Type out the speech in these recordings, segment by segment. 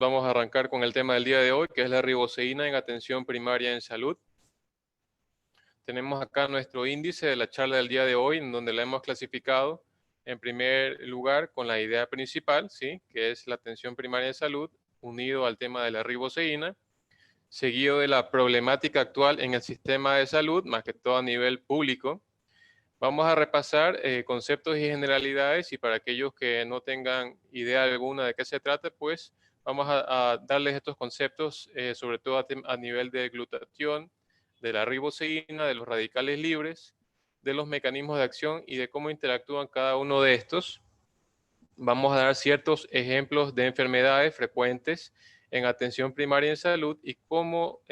Vamos a arrancar con el tema del día de hoy, que es la riboceína en atención primaria en salud. Tenemos acá nuestro índice de la charla del día de hoy, en donde la hemos clasificado en primer lugar con la idea principal, ¿sí? Que es la atención primaria en salud, unido al tema de la riboceína, seguido de la problemática actual en el sistema de salud, más que todo a nivel público. Vamos a repasar conceptos y generalidades, y para aquellos que no tengan idea alguna de qué se trata, pues vamos a darles estos conceptos, sobre todo a nivel de glutatión, de la riboceína, de los radicales libres, de los mecanismos de acción y de cómo interactúan cada uno de estos. Vamos a dar ciertos ejemplos de enfermedades frecuentes en atención primaria en salud y cómo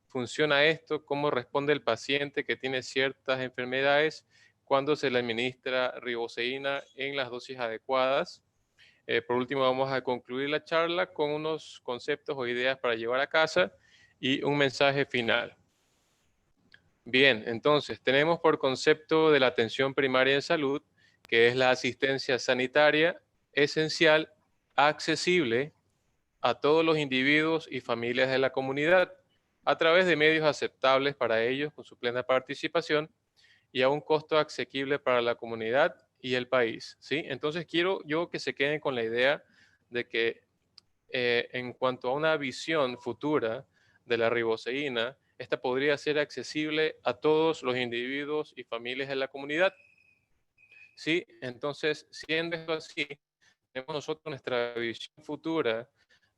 funciona esto, cómo responde el paciente que tiene ciertas enfermedades cuando se le administra riboceína en las dosis adecuadas. Por último, vamos a concluir la charla con unos conceptos o ideas para llevar a casa y un mensaje final. Bien, entonces tenemos por concepto de la atención primaria en salud, que es la asistencia sanitaria esencial, accesible a todos los individuos y familias de la comunidad, a través de medios aceptables para ellos, con su plena participación y a un costo asequible para la comunidad y el país, ¿sí? Entonces quiero yo que se queden con la idea de que en cuanto a una visión futura de la riboceína, esta podría ser accesible a todos los individuos y familias de la comunidad, ¿sí? Entonces, siendo esto así, tenemos nosotros nuestra visión futura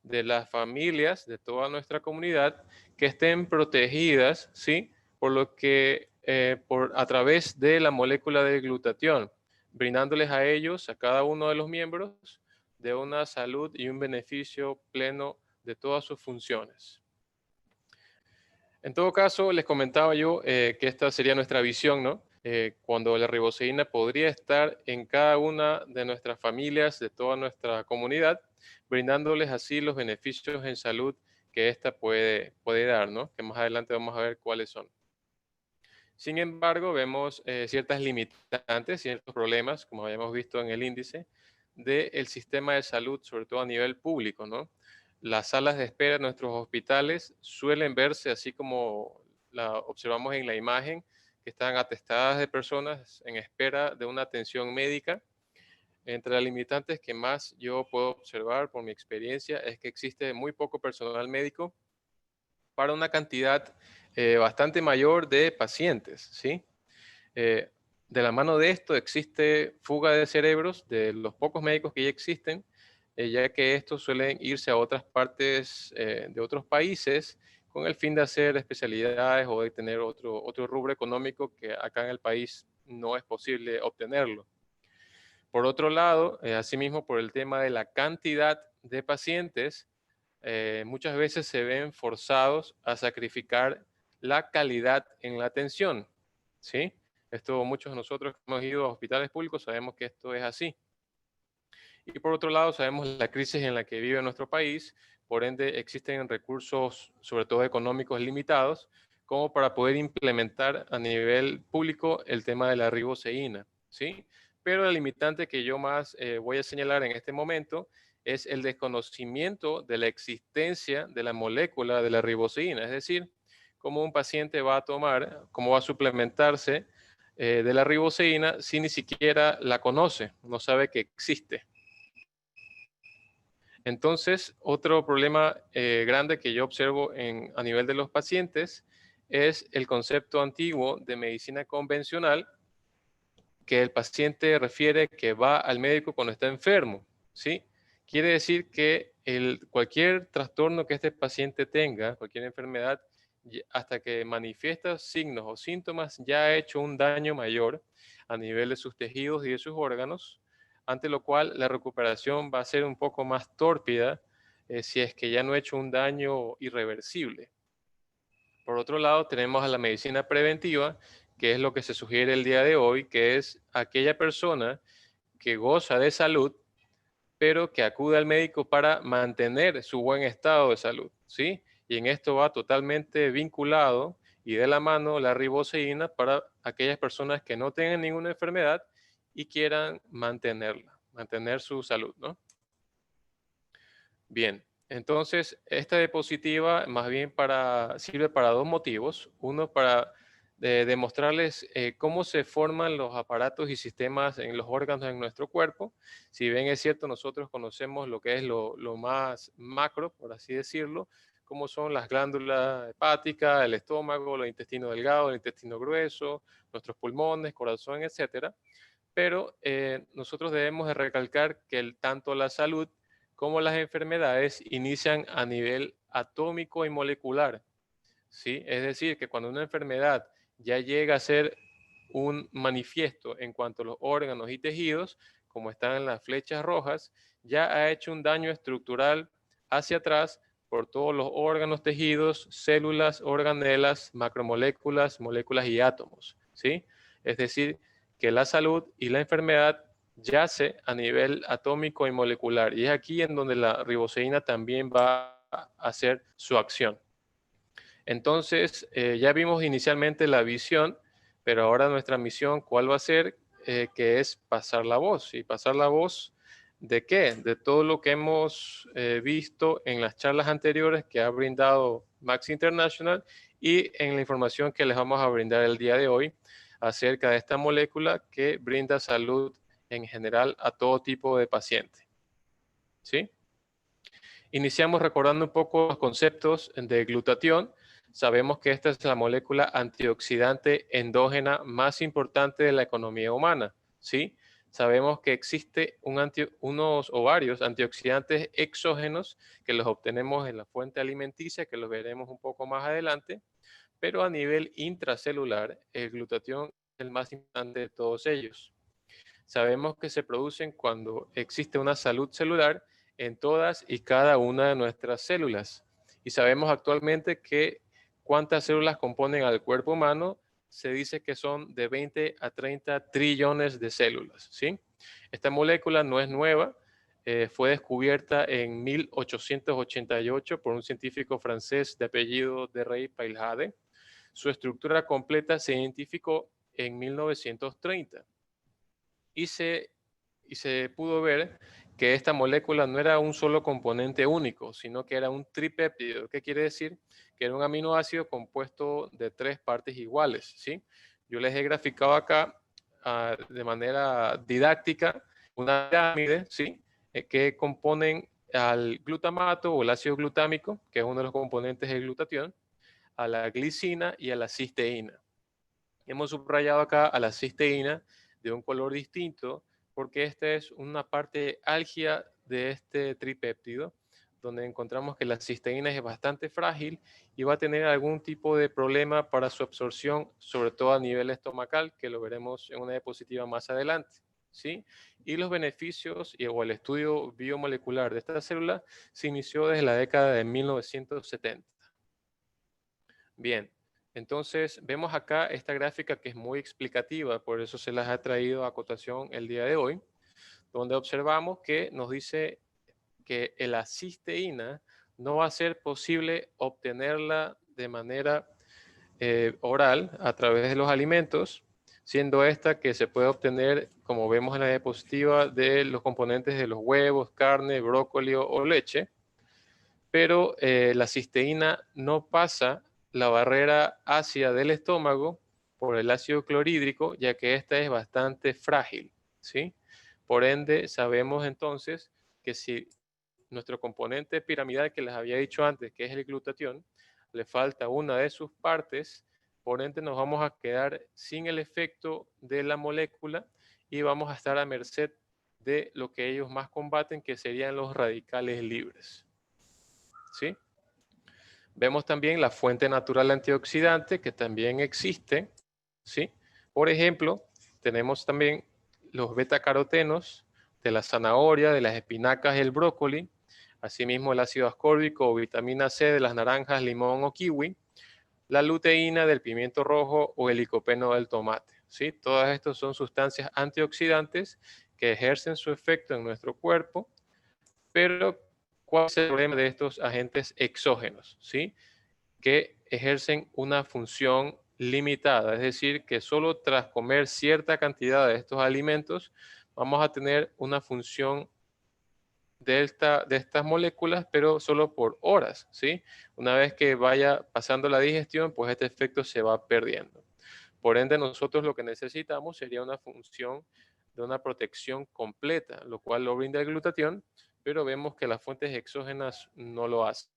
de las familias de toda nuestra comunidad que estén protegidas, ¿sí? Por lo que, a través de la molécula de glutatión, brindándoles a ellos, a cada uno de los miembros, de una salud y un beneficio pleno de todas sus funciones. En todo caso, les comentaba yo que esta sería nuestra visión, ¿no? Cuando la riboceína podría estar en cada una de nuestras familias, de toda nuestra comunidad, brindándoles así los beneficios en salud que esta puede dar, ¿no? Que más adelante vamos a ver cuáles son. Sin embargo, vemos ciertas limitantes, ciertos problemas, como habíamos visto en el índice, del sistema de salud, sobre todo a nivel público, ¿no? Las salas de espera en nuestros hospitales suelen verse así como la observamos en la imagen, que están atestadas de personas en espera de una atención médica. Entre las limitantes que más yo puedo observar por mi experiencia es que existe muy poco personal médico para una cantidad bastante mayor de pacientes, ¿sí? Eh, de la mano de esto existe fuga de cerebros de los pocos médicos que ya existen, ya que estos suelen irse a otras partes de otros países con el fin de hacer especialidades o de tener otro rubro económico que acá en el país no es posible obtenerlo. Por otro lado, asimismo, por el tema de la cantidad de pacientes, muchas veces se ven forzados a sacrificar la calidad en la atención, ¿sí? Esto muchos de nosotros que hemos ido a hospitales públicos sabemos que esto es así. Y por otro lado, sabemos la crisis en la que vive nuestro país, por ende existen recursos, sobre todo económicos, limitados, como para poder implementar a nivel público el tema de la riboceína, ¿sí? Pero la limitante que yo más voy a señalar en este momento es el desconocimiento de la existencia de la molécula de la riboceína, es decir, cómo un paciente va a tomar, cómo va a suplementarse de la riboceína si ni siquiera la conoce, no sabe que existe. Entonces, otro problema grande que yo observo a nivel de los pacientes es el concepto antiguo de medicina convencional, que el paciente refiere que va al médico cuando está enfermo, ¿sí? Quiere decir que cualquier trastorno que este paciente tenga, cualquier enfermedad, hasta que manifiesta signos o síntomas, ya ha hecho un daño mayor a nivel de sus tejidos y de sus órganos, ante lo cual la recuperación va a ser un poco más tórpida si es que ya no ha hecho un daño irreversible. Por otro lado, tenemos a la medicina preventiva, que es lo que se sugiere el día de hoy, que es aquella persona que goza de salud, pero que acude al médico para mantener su buen estado de salud, ¿sí? Y en esto va totalmente vinculado y de la mano la riboceína para aquellas personas que no tengan ninguna enfermedad y quieran mantener su salud, ¿no? Bien, Entonces, esta diapositiva más bien sirve para dos motivos. Uno, para demostrarles cómo se forman los aparatos y sistemas en los órganos en nuestro cuerpo. Si bien es cierto, nosotros conocemos lo que es lo más macro, por así decirlo, como son las glándulas hepáticas, el estómago, el intestino delgado, el intestino grueso, nuestros pulmones, corazón, etcétera. Pero nosotros debemos de recalcar que tanto la salud como las enfermedades inician a nivel atómico y molecular, ¿sí? Es decir, que cuando una enfermedad ya llega a ser un manifiesto en cuanto a los órganos y tejidos, como están en las flechas rojas, ya ha hecho un daño estructural hacia atrás por todos los órganos, tejidos, células, organelas, macromoléculas, moléculas y átomos, ¿sí? Es decir, que la salud y la enfermedad yace a nivel atómico y molecular. Y es aquí en donde la riboceína también va a hacer su acción. Entonces, ya vimos inicialmente la visión, pero ahora nuestra misión, ¿cuál va a ser? Que es pasar la voz. ¿Y pasar la voz de qué? De todo lo que hemos visto en las charlas anteriores que ha brindado Max International y en la información que les vamos a brindar el día de hoy acerca de esta molécula que brinda salud en general a todo tipo de paciente. ¿Sí? Iniciamos recordando un poco los conceptos de glutatión. Sabemos que esta es la molécula antioxidante endógena más importante de la economía humana, ¿sí? Sabemos que existe unos o varios antioxidantes exógenos que los obtenemos en la fuente alimenticia, que los veremos un poco más adelante, pero a nivel intracelular, el glutatión es el más importante de todos ellos. Sabemos que se producen cuando existe una salud celular en todas y cada una de nuestras células. Y sabemos actualmente que cuántas células componen al cuerpo humano, se dice que son de 20 a 30 trillones de células, ¿sí? Esta molécula no es nueva, fue descubierta en 1888 por un científico francés de apellido de Rey Pailhade. Su estructura completa se identificó en 1930 y se pudo ver que esta molécula no era un solo componente único, sino que era un tripéptido. ¿Qué quiere decir? Que era un aminoácido compuesto de 3 partes iguales, ¿sí? Yo les he graficado acá de manera didáctica una pirámide, ¿sí? Que componen al glutamato o el ácido glutámico, que es uno de los componentes del glutatión, a la glicina y a la cisteína. Hemos subrayado acá a la cisteína de un color distinto porque esta es una parte álgida de este tripéptido, donde encontramos que la cisteína es bastante frágil y va a tener algún tipo de problema para su absorción, sobre todo a nivel estomacal, que lo veremos en una diapositiva más adelante, ¿sí? Y los beneficios o el estudio biomolecular de esta célula se inició desde la década de 1970. Bien, entonces vemos acá esta gráfica que es muy explicativa, por eso se las ha traído a cotación el día de hoy, donde observamos que nos dice que la cisteína no va a ser posible obtenerla de manera oral a través de los alimentos, siendo esta que se puede obtener, como vemos en la diapositiva, de los componentes de los huevos, carne, brócoli o leche, pero la cisteína no pasa la barrera ácida del estómago por el ácido clorhídrico, ya que esta es bastante frágil, ¿sí? Por ende, sabemos entonces que si nuestro componente piramidal que les había dicho antes, que es el glutatión, le falta una de sus partes, por ende nos vamos a quedar sin el efecto de la molécula y vamos a estar a merced de lo que ellos más combaten, que serían los radicales libres, ¿sí? Vemos también la fuente natural antioxidante que también existe, ¿sí? Por ejemplo, tenemos también los betacarotenos de la zanahoria, de las espinacas y el brócoli, asimismo el ácido ascórbico o vitamina C de las naranjas, limón o kiwi, la luteína del pimiento rojo o el licopeno del tomate, ¿sí? Todas estas son sustancias antioxidantes que ejercen su efecto en nuestro cuerpo, pero ¿cuál es el problema de estos agentes exógenos? ¿Sí? Que ejercen una función limitada, es decir, que solo tras comer cierta cantidad de estos alimentos vamos a tener una función de estas moléculas, pero solo por horas, ¿sí? Una vez que vaya pasando la digestión, pues este efecto se va perdiendo. Por ende, nosotros lo que necesitamos sería una función de una protección completa, lo cual lo brinda el glutatión, pero vemos que las fuentes exógenas no lo hacen.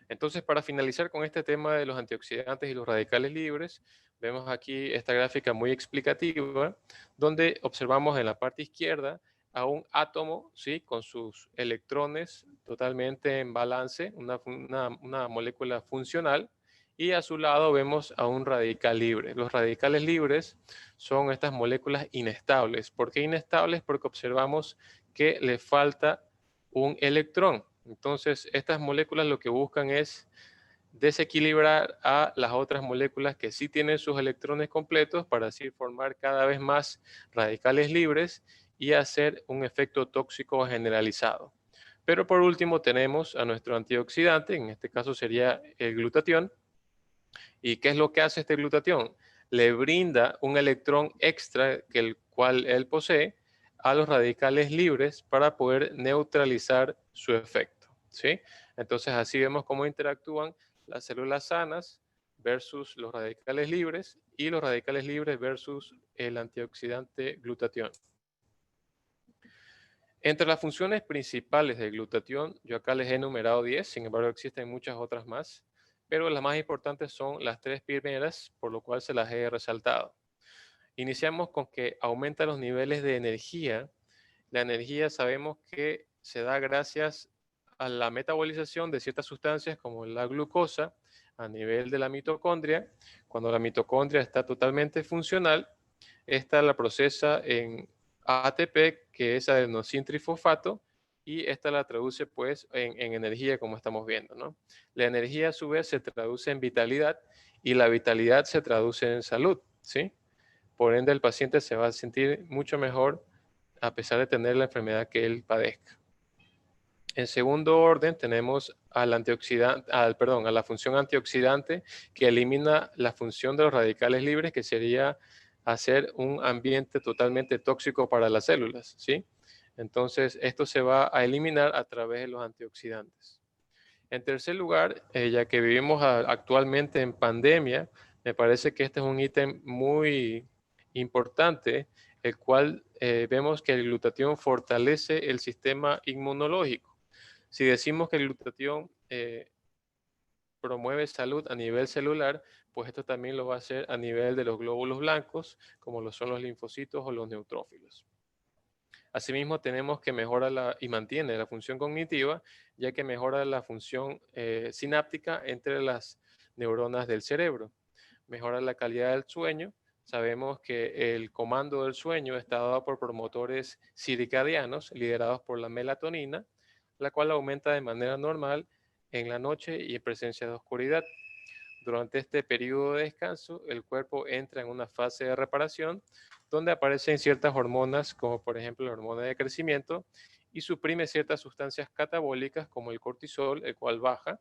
Entonces, para finalizar con este tema de los antioxidantes y los radicales libres, vemos aquí esta gráfica muy explicativa, donde observamos en la parte izquierda a un átomo, ¿sí? Con sus electrones totalmente en balance, una molécula funcional, y a su lado vemos a un radical libre. Los radicales libres son estas moléculas inestables. ¿Por qué inestables? Porque observamos que le falta un electrón. Entonces, estas moléculas lo que buscan es desequilibrar a las otras moléculas que sí tienen sus electrones completos para así formar cada vez más radicales libres y hacer un efecto tóxico generalizado. Pero por último tenemos a nuestro antioxidante, en este caso sería el glutatión. ¿Y qué es lo que hace este glutatión? Le brinda un electrón extra que el cual él posee a los radicales libres para poder neutralizar su efecto, ¿sí? Entonces así vemos cómo interactúan las células sanas versus los radicales libres y los radicales libres versus el antioxidante glutatión. Entre las funciones principales del glutatión, yo acá les he enumerado 10, sin embargo existen muchas otras más, pero las más importantes son las tres primeras, por lo cual se las he resaltado. Iniciamos con que aumenta los niveles de energía. La energía sabemos que se da gracias a la metabolización de ciertas sustancias como la glucosa a nivel de la mitocondria. Cuando la mitocondria está totalmente funcional, esta la procesa en ATP, que es adenosintrifosfato, y esta la traduce pues en energía, como estamos viendo, ¿no? La energía a su vez se traduce en vitalidad y la vitalidad se traduce en salud, ¿sí? Por ende, el paciente se va a sentir mucho mejor a pesar de tener la enfermedad que él padezca. En segundo orden tenemos al antioxidante, a la función antioxidante que elimina la función de los radicales libres, que sería hacer un ambiente totalmente tóxico para las células, ¿sí? Entonces, esto se va a eliminar a través de los antioxidantes. En tercer lugar, ya que vivimos actualmente en pandemia, me parece que este es un ítem muy importante, el cual vemos que el glutatión fortalece el sistema inmunológico. Si decimos que el glutatión promueve salud a nivel celular, pues esto también lo va a hacer a nivel de los glóbulos blancos, como lo son los linfocitos o los neutrófilos. Asimismo, tenemos que mejora y mantiene la función cognitiva, ya que mejora la función sináptica entre las neuronas del cerebro. Mejora la calidad del sueño. Sabemos que el comando del sueño está dado por promotores circadianos liderados por la melatonina, la cual aumenta de manera normal en la noche y en presencia de oscuridad. Durante este periodo de descanso, el cuerpo entra en una fase de reparación donde aparecen ciertas hormonas, como por ejemplo la hormona de crecimiento, y suprime ciertas sustancias catabólicas como el cortisol, el cual baja,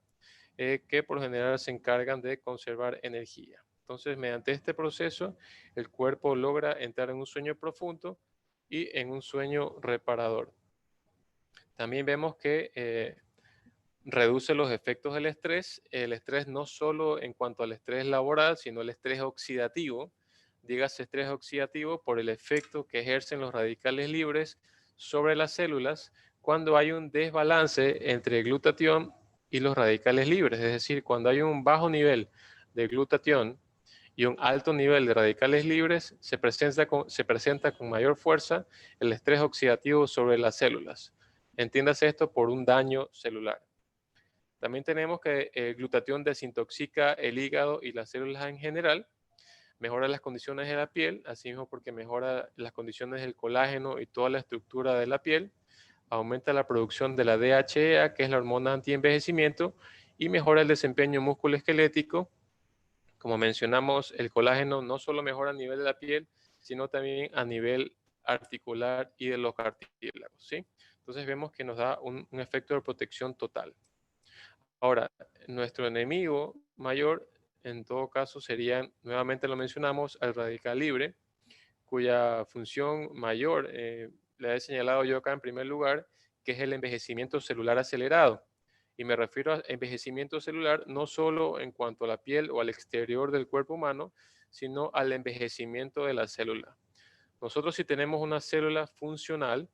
que por lo general se encargan de conservar energía. Entonces, mediante este proceso, el cuerpo logra entrar en un sueño profundo y en un sueño reparador. También vemos que reduce los efectos del estrés. El estrés no solo en cuanto al estrés laboral, sino el estrés oxidativo. Dígase estrés oxidativo por el efecto que ejercen los radicales libres sobre las células cuando hay un desbalance entre el glutatión y los radicales libres. Es decir, cuando hay un bajo nivel de glutatión y un alto nivel de radicales libres, se presenta con mayor fuerza el estrés oxidativo sobre las células. Entiéndase esto por un daño celular. También tenemos que el glutatión desintoxica el hígado y las células en general, mejora las condiciones de la piel, así mismo porque mejora las condiciones del colágeno y toda la estructura de la piel, aumenta la producción de la DHEA, que es la hormona antienvejecimiento, y mejora el desempeño musculoesquelético. Como mencionamos, el colágeno no solo mejora a nivel de la piel, sino también a nivel articular y de los cartílagos, ¿sí? Entonces vemos que nos da un efecto de protección total. Ahora, nuestro enemigo mayor, en todo caso, sería, nuevamente lo mencionamos, el radical libre, cuya función mayor, le he señalado yo acá en primer lugar, que es el envejecimiento celular acelerado. Y me refiero a envejecimiento celular no solo en cuanto a la piel o al exterior del cuerpo humano, sino al envejecimiento de la célula. Nosotros, si tenemos una célula funcional,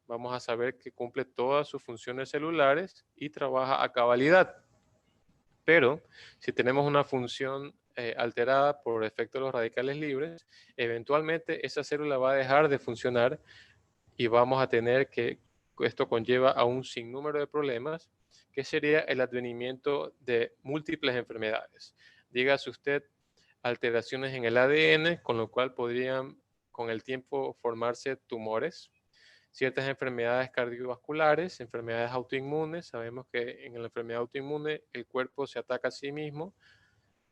vamos a saber que cumple todas sus funciones celulares y trabaja a cabalidad. Pero si tenemos una función alterada por efecto de los radicales libres, eventualmente esa célula va a dejar de funcionar y vamos a tener que, esto conlleva a un sinnúmero de problemas, que sería el advenimiento de múltiples enfermedades. Dígase usted alteraciones en el ADN, con lo cual podrían con el tiempo formarse tumores, ciertas enfermedades cardiovasculares, enfermedades autoinmunes. Sabemos que en la enfermedad autoinmune el cuerpo se ataca a sí mismo.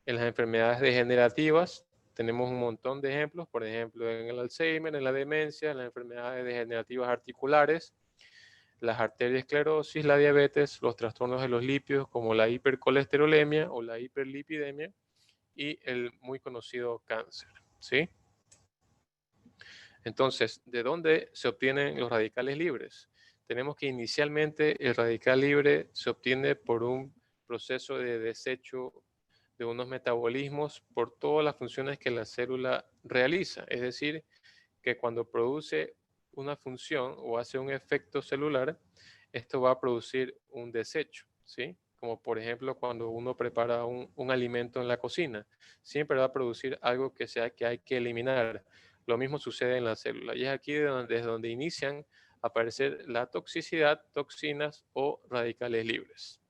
En las enfermedades degenerativas tenemos un montón de ejemplos, por ejemplo, en el Alzheimer, en la demencia, en las enfermedades degenerativas articulares, las arteriosclerosis, la diabetes, los trastornos de los lípidos como la hipercolesterolemia o la hiperlipidemia y el muy conocido cáncer, ¿sí? Entonces, ¿de dónde se obtienen los radicales libres? Tenemos que inicialmente el radical libre se obtiene por un proceso de desecho de unos metabolismos por todas las funciones que la célula realiza. Es decir, que cuando produce una función o hace un efecto celular, esto va a producir un desecho, ¿sí? Como por ejemplo cuando uno prepara un alimento en la cocina, siempre va a producir algo que hay que eliminar. Lo mismo sucede en la célula y es aquí desde donde inician a aparecer la toxicidad, toxinas o radicales libres.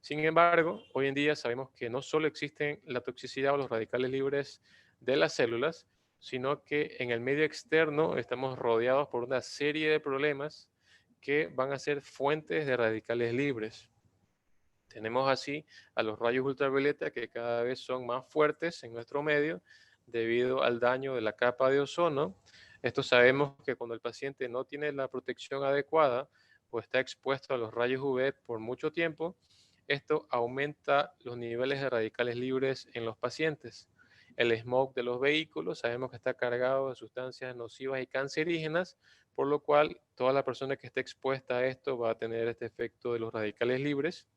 Sin embargo, hoy en día sabemos que no solo existen la toxicidad o los radicales libres de las células, sino que en el medio externo estamos rodeados por una serie de problemas que van a ser fuentes de radicales libres. Tenemos así a los rayos ultravioleta que cada vez son más fuertes en nuestro medio debido al daño de la capa de ozono. Esto sabemos que cuando el paciente no tiene la protección adecuada o está expuesto a los rayos UV por mucho tiempo, esto aumenta los niveles de radicales libres en los pacientes. El smog de los vehículos sabemos que está cargado de sustancias nocivas y cancerígenas, por lo cual toda la persona que esté expuesta a esto va a tener este efecto de los radicales libres.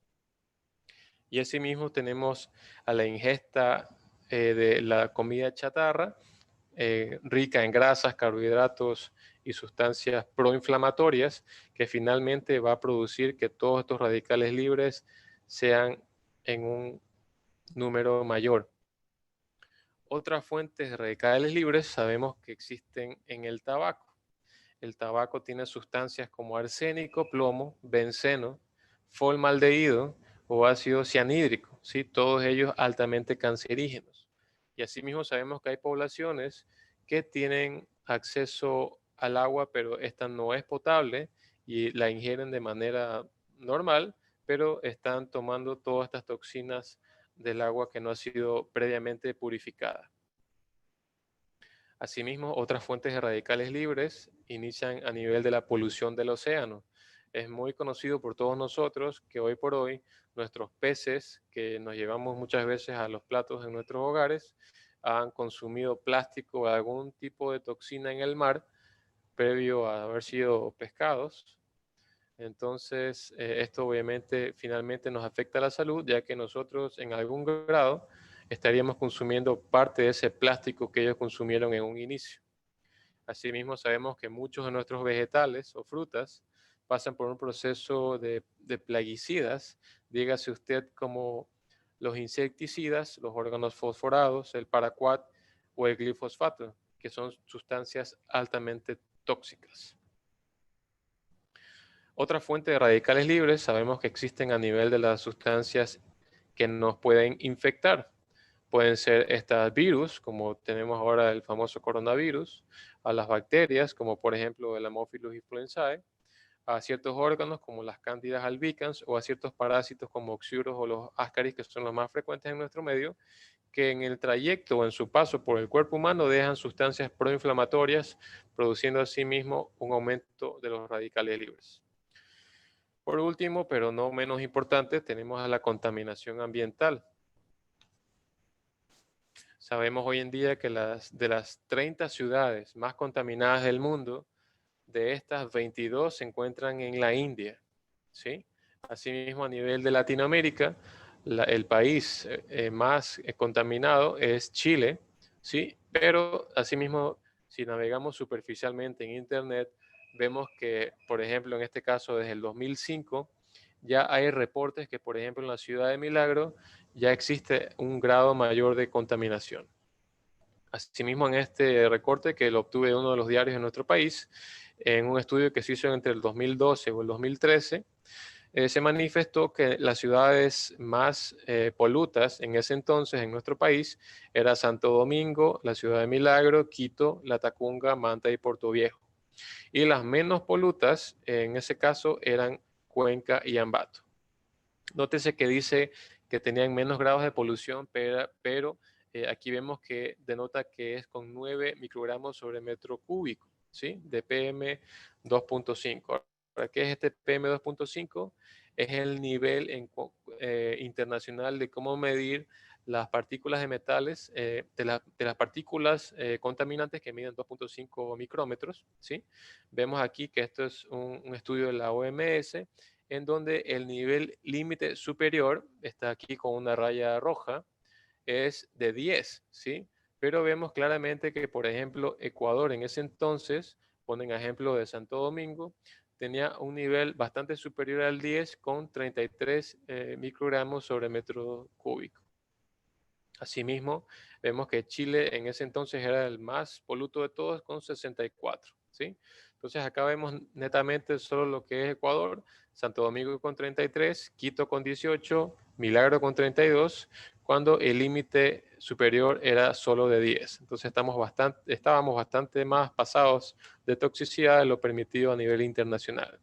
Y asimismo tenemos a la ingesta de la comida chatarra, rica en grasas, carbohidratos y sustancias proinflamatorias, que finalmente va a producir que todos estos radicales libres sean en un número mayor. Otras fuentes de radicales libres sabemos que existen en el tabaco. El tabaco tiene sustancias como arsénico, plomo, benceno, formaldehído o ácido cianhídrico, ¿sí? Todos ellos altamente cancerígenos. Y asimismo sabemos que hay poblaciones que tienen acceso al agua, pero esta no es potable y la ingieren de manera normal, pero están tomando todas estas toxinas del agua que no ha sido previamente purificada. Asimismo, otras fuentes de radicales libres inician a nivel de la polución del océano. Es muy conocido por todos nosotros que hoy por hoy nuestros peces, que nos llevamos muchas veces a los platos en nuestros hogares, han consumido plástico o algún tipo de toxina en el mar previo a haber sido pescados. Entonces, esto obviamente finalmente nos afecta a la salud, ya que nosotros en algún grado estaríamos consumiendo parte de ese plástico que ellos consumieron en un inicio. Asimismo, sabemos que muchos de nuestros vegetales o frutas pasan por un proceso de plaguicidas, dígase usted como los insecticidas, los órganos fosforados, el paraquat o el glifosfato, que son sustancias altamente tóxicas. Otra fuente de radicales libres sabemos que existen a nivel de las sustancias que nos pueden infectar. Pueden ser estas virus, como tenemos ahora el famoso coronavirus, a las bacterias, como por ejemplo el Haemophilus influenzae, a ciertos órganos como las cándidas albicans o a ciertos parásitos como oxyuros o los ascaris, que son los más frecuentes en nuestro medio, que en el trayecto o en su paso por el cuerpo humano dejan sustancias proinflamatorias, produciendo asimismo un aumento de los radicales libres. Por último, pero no menos importante, tenemos a la contaminación ambiental. Sabemos hoy en día que de las 30 ciudades más contaminadas del mundo, de estas 22 se encuentran en la India, ¿sí? Asimismo, a nivel de Latinoamérica, el país más contaminado es Chile, ¿sí? Pero asimismo, si navegamos superficialmente en Internet, vemos que, por ejemplo, en este caso, desde el 2005, ya hay reportes que, por ejemplo, en la ciudad de Milagro ya existe un grado mayor de contaminación. Asimismo, en este recorte que lo obtuve de uno de los diarios de nuestro país, en un estudio que se hizo entre el 2012 o el 2013, se manifestó que las ciudades más polutas en ese entonces en nuestro país era Santo Domingo, la ciudad de Milagro, Quito, Latacunga, Manta y Puerto Viejo. Y las menos polutas en ese caso eran Cuenca y Ambato. Nótese que dice que tenían menos grados de polución, pero aquí vemos que denota que es con 9 microgramos sobre metro cúbico, ¿sí? De PM2.5. ¿Qué es este PM2.5? Es el nivel internacional de cómo medir las partículas de metales, de las partículas contaminantes que miden 2.5 micrómetros, ¿sí? Vemos aquí que esto es un estudio de la OMS, en donde el nivel límite superior está aquí con una raya roja, es de 10, ¿sí? Pero vemos claramente que, por ejemplo, Ecuador en ese entonces, ponen ejemplo de Santo Domingo, tenía un nivel bastante superior al 10 con 33 microgramos sobre metro cúbico. Asimismo, vemos que Chile en ese entonces era el más poluto de todos con 64, ¿sí? Entonces acá vemos netamente solo lo que es Ecuador, Santo Domingo con 33, Quito con 18, Milagro con 32, cuando el límite superior era solo de 10. Entonces estábamos bastante más pasados de toxicidad de lo permitido a nivel internacional.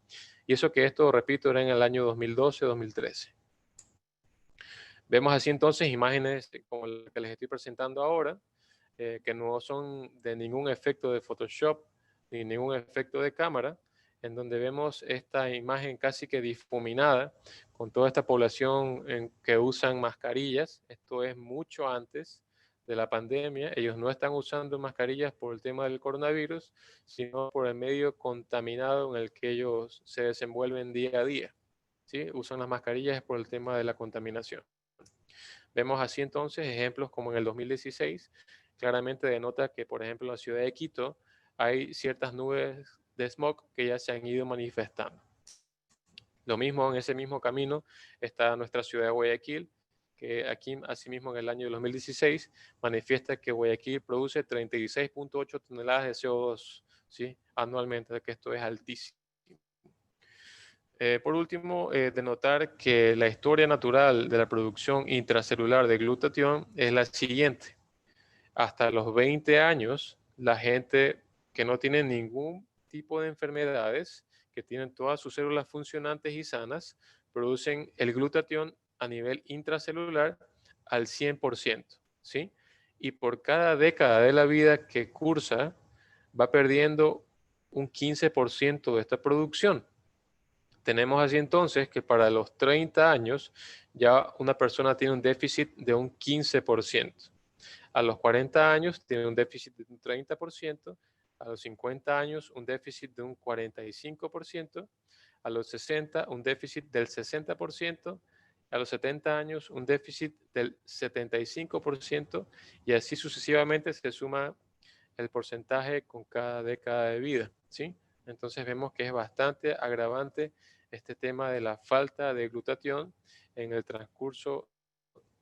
Y eso que esto, repito, era en el año 2012-2013. Vemos así entonces imágenes como la que les estoy presentando ahora, que no son de ningún efecto de Photoshop ni ningún efecto de cámara, en donde vemos esta imagen casi que difuminada con toda esta población que usan mascarillas. Esto es mucho antes de la pandemia. Ellos no están usando mascarillas por el tema del coronavirus, sino por el medio contaminado en el que ellos se desenvuelven día a día, ¿sí? Usan las mascarillas por el tema de la contaminación. Vemos así entonces ejemplos como en el 2016, claramente denota que, por ejemplo, en la ciudad de Quito hay ciertas nubes de smog que ya se han ido manifestando. Lo mismo, en ese mismo camino está nuestra ciudad de Guayaquil, que aquí, asimismo, en el año 2016, manifiesta que Guayaquil produce 36.8 toneladas de CO2, ¿sí? Anualmente, que esto es altísimo. Por último, denotar que la historia natural de la producción intracelular de glutatión es la siguiente. Hasta los 20 años, la gente que no tiene ningún tipo de enfermedades, que tienen todas sus células funcionantes y sanas, producen el glutatión a nivel intracelular al 100%, ¿sí? Y por cada década de la vida que cursa, va perdiendo un 15% de esta producción. Tenemos así entonces que para los 30 años ya una persona tiene un déficit de un 15%. A los 40 años tiene un déficit de un 30%, a los 50 años un déficit de un 45%, a los 60 un déficit del 60%, a los 70 años un déficit del 75% y así sucesivamente se suma el porcentaje con cada década de vida, ¿sí? Entonces vemos que es bastante agravante este tema de la falta de glutatión en el transcurso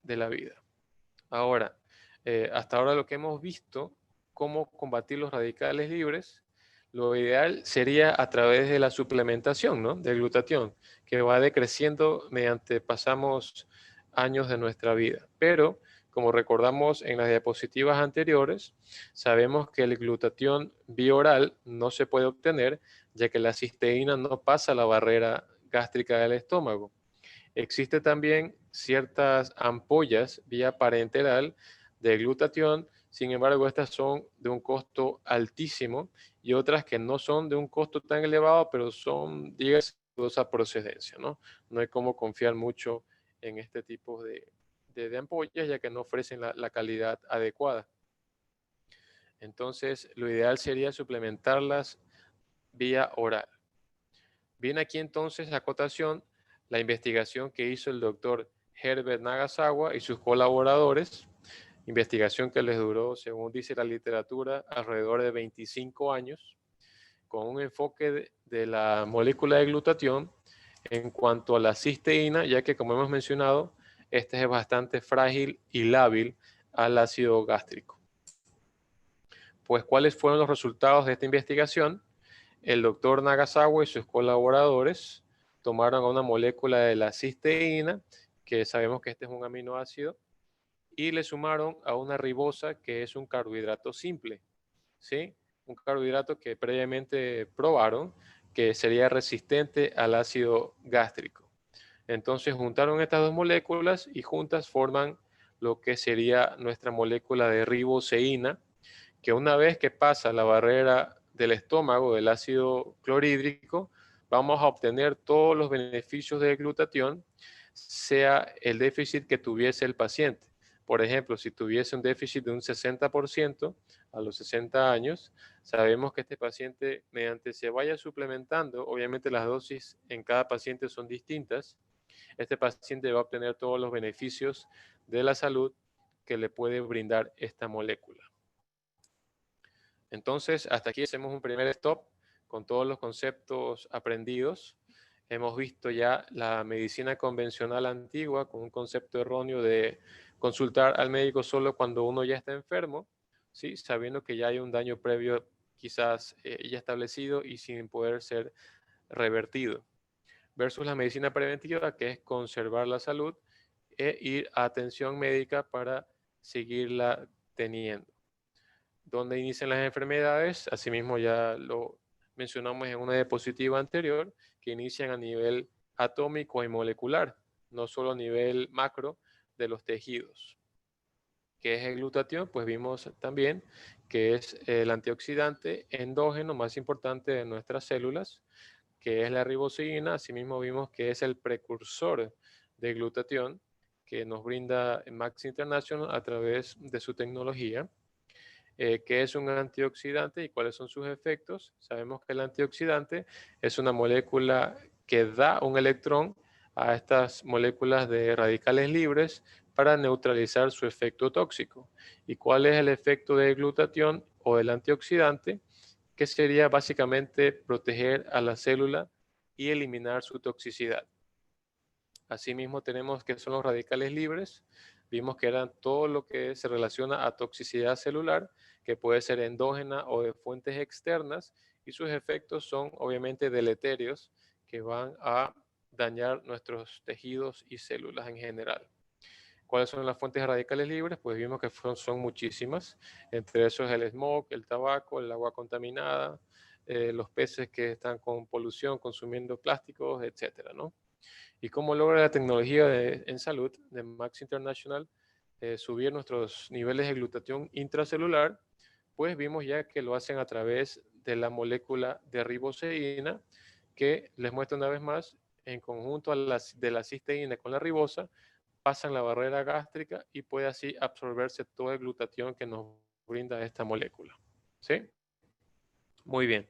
de la vida. Ahora, hasta ahora lo que hemos visto, cómo combatir los radicales libres, lo ideal sería a través de la suplementación, ¿no? De glutatión, que va decreciendo mediante pasamos años de nuestra vida. Pero, como recordamos en las diapositivas anteriores, sabemos que el glutatión bioral no se puede obtener, ya que la cisteína no pasa la barrera gástrica del estómago. Existe también ciertas ampollas vía parenteral de glutatión, sin embargo, estas son de un costo altísimo y otras que no son de un costo tan elevado, pero son, digamos, de dudosa procedencia, ¿no? No hay cómo confiar mucho en este tipo de ampollas, ya que no ofrecen la calidad adecuada. Entonces, lo ideal sería suplementarlas vía oral. Viene aquí entonces la acotación, la investigación que hizo el doctor Herbert Nagasawa y sus colaboradores, investigación que les duró, según dice la literatura, alrededor de 25 años, con un enfoque de la molécula de glutatión en cuanto a la cisteína, ya que como hemos mencionado, este es bastante frágil y lábil al ácido gástrico. Pues, ¿cuáles fueron los resultados de esta investigación? El doctor Nagasawa y sus colaboradores tomaron una molécula de la cisteína, que sabemos que este es un aminoácido, y le sumaron a una ribosa, que es un carbohidrato simple, ¿sí? Un carbohidrato que previamente probaron que sería resistente al ácido gástrico. Entonces juntaron estas dos moléculas y juntas forman lo que sería nuestra molécula de riboceína, que una vez que pasa la barrera del estómago del ácido clorhídrico, vamos a obtener todos los beneficios del glutatión, sea el déficit que tuviese el paciente. Por ejemplo, si tuviese un déficit de un 60% a los 60 años, sabemos que este paciente, mediante se vaya suplementando, obviamente las dosis en cada paciente son distintas, este paciente va a obtener todos los beneficios de la salud que le puede brindar esta molécula. Entonces, hasta aquí hacemos un primer stop con todos los conceptos aprendidos. Hemos visto ya la medicina convencional antigua con un concepto erróneo de consultar al médico solo cuando uno ya está enfermo, ¿sí? Sabiendo que ya hay un daño previo quizás ya establecido y sin poder ser revertido. Versus la medicina preventiva, que es conservar la salud e ir a atención médica para seguirla teniendo. Donde inician las enfermedades, asimismo ya lo mencionamos en una diapositiva anterior, que inician a nivel atómico y molecular, no solo a nivel macro de los tejidos. ¿Qué es el glutatión? Pues vimos también que es el antioxidante endógeno más importante de nuestras células, que es la riboceína. Asimismo vimos que es el precursor de glutatión que nos brinda Max International a través de su tecnología. ¿Qué es un antioxidante y cuáles son sus efectos? Sabemos que el antioxidante es una molécula que da un electrón a estas moléculas de radicales libres para neutralizar su efecto tóxico. ¿Y cuál es el efecto del glutatión o del antioxidante? Que sería básicamente proteger a la célula y eliminar su toxicidad. Asimismo tenemos que son los radicales libres. Vimos que eran todo lo que se relaciona a toxicidad celular, que puede ser endógena o de fuentes externas, y sus efectos son obviamente deleterios, que van a dañar nuestros tejidos y células en general. ¿Cuáles son las fuentes de radicales libres? Pues vimos que son muchísimas, entre esos el smog, el tabaco, el agua contaminada, los peces que están con polución, consumiendo plásticos, etcétera, ¿no? ¿Y cómo logra la tecnología en salud de Max International subir nuestros niveles de glutatión intracelular? Pues vimos ya que lo hacen a través de la molécula de riboceína, que les muestro una vez más, en conjunto de la cisteína con la ribosa, pasan la barrera gástrica y puede así absorberse todo el glutatión que nos brinda esta molécula. ¿Sí? Muy bien.